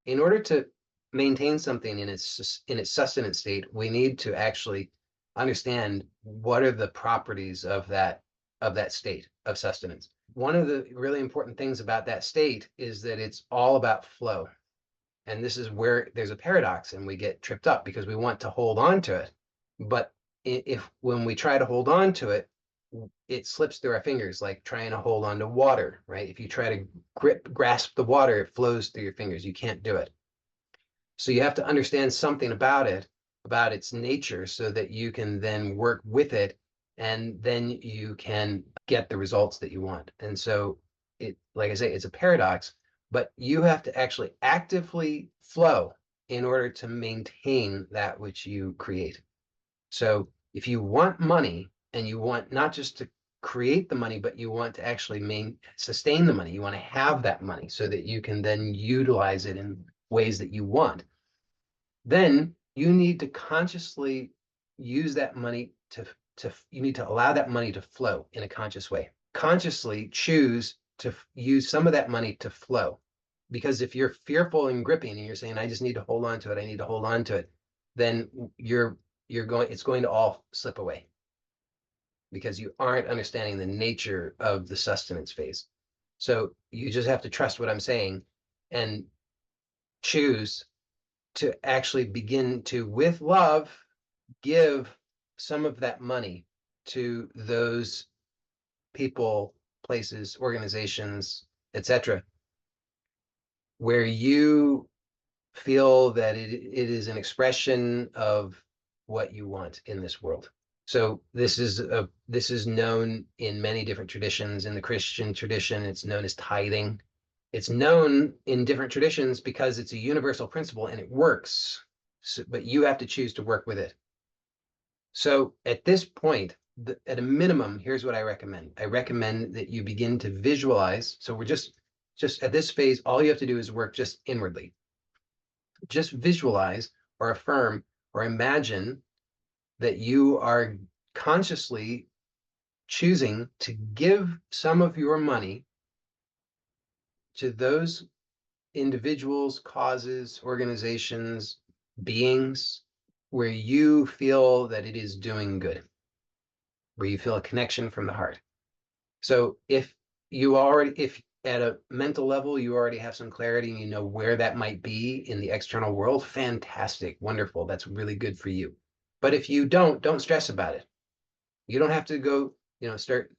in order to maintain something in its sustenance state, we need to actually understand what are the properties of that state of sustenance. One of the really important things about that state is that it's all about flow. And this is where there's a paradox and we get tripped up because we want to hold on to it. But if when we try to hold on to it, it slips through our fingers, like trying to hold on to water, right? If you try to grasp the water, it flows through your fingers. You can't do it. So you have to understand something about it, about its nature, so that you can then work with it, and then you can get the results that you want. And so it, like I say, it's a paradox, but you have to actually actively flow in order to maintain that which you create. So if you want money, and you want not just to create the money, but you want to actually sustain the money, you want to have that money so that you can then utilize it in ways that you want, then you need to consciously use that money you need to allow that money to flow in a conscious way. Consciously choose to use some of that money to flow. Because if you're fearful and gripping and you're saying, I just need to hold on to it, I need to hold on to it, then it's going to all slip away because you aren't understanding the nature of the sustenance phase. So you just have to trust what I'm saying and choose to actually begin to, with love, give some of that money to those people, places, organizations, etc., where you feel that it is an expression of what you want in this world. So this is known in many different traditions. In the Christian tradition, it's known as tithing. It's known in different traditions because it's a universal principle and it works. So, but you have to choose to work with it. So at this point, at a minimum, here's what I recommend. I recommend that you begin to visualize. So we're just at this phase, all you have to do is work just inwardly. Just visualize or affirm or imagine that you are consciously choosing to give some of your money to those individuals, causes, organizations, beings where you feel that it is doing good, where you feel a connection from the heart. So if at a mental level, you already have some clarity and you know where that might be in the external world, fantastic, wonderful. That's really good for you. But if you don't stress about it. You don't have to go, start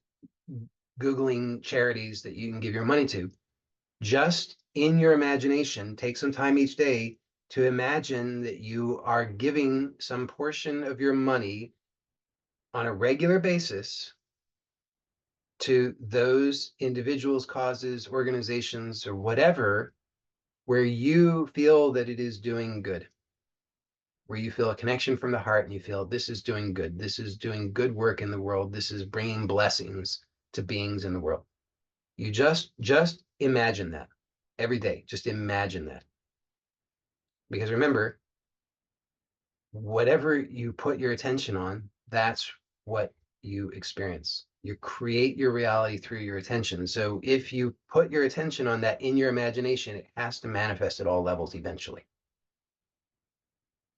Googling charities that you can give your money to. Just in your imagination, take some time each day to imagine that you are giving some portion of your money on a regular basis to those individuals, causes, organizations, or whatever, where you feel that it is doing good, where you feel a connection from the heart and you feel this is doing good. This is doing good work in the world. This is bringing blessings to beings in the world. You just imagine that every day. Just imagine that. Because remember, whatever you put your attention on, that's what you experience. You create your reality through your attention. So if you put your attention on that in your imagination, it has to manifest at all levels eventually.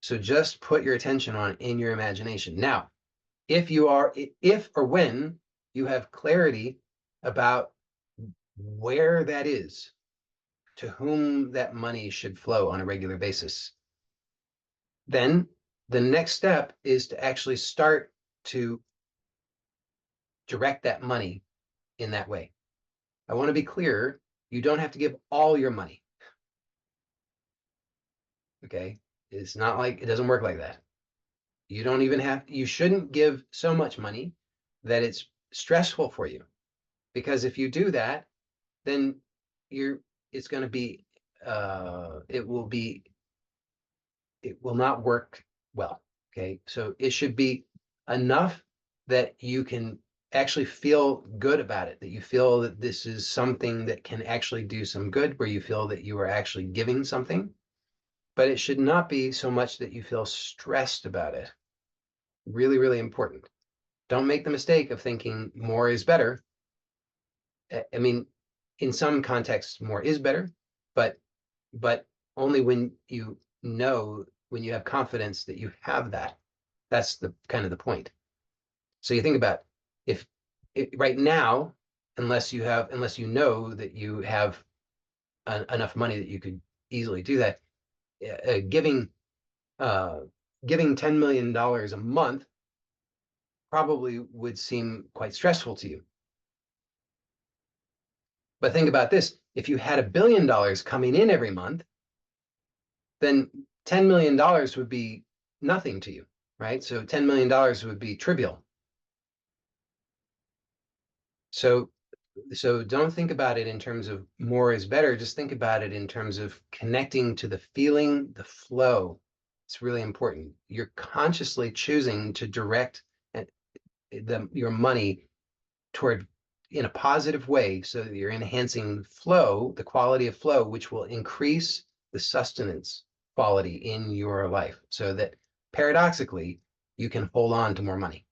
So just put your attention on it in your imagination. Now, if or when you have clarity about where that is, to whom that money should flow on a regular basis, then the next step is to actually start to direct that money in that way. I want to be clear, you don't have to give all your money. Okay? It's not like, it doesn't work like that. You shouldn't give so much money that it's stressful for you. Because if you do that, then it's going to be, it will not work well. Okay. So it should be enough that you can actually feel good about it, that you feel that this is something that can actually do some good, where you feel that you are actually giving something. But it should not be so much that you feel stressed about it. Really, really important. Don't make the mistake of thinking more is better. I mean, in some contexts, more is better, but Only when you know, when you have confidence that you have that, that's the kind of the point. So you think about if right now, unless you know that you have enough money that you could easily do that, uh, giving uh, giving $10 million a month probably would seem quite stressful to you. But think about this: if you had $1 billion coming in every month, then $10 million would be nothing to you, right? So $10 million would be trivial. So don't think about it in terms of more is better. Just think about it in terms of connecting to the feeling, the flow. It's really important. You're consciously choosing to direct your money toward in a positive way so that you're enhancing flow, the quality of flow, which will increase the sustenance quality in your life so that paradoxically you can hold on to more money.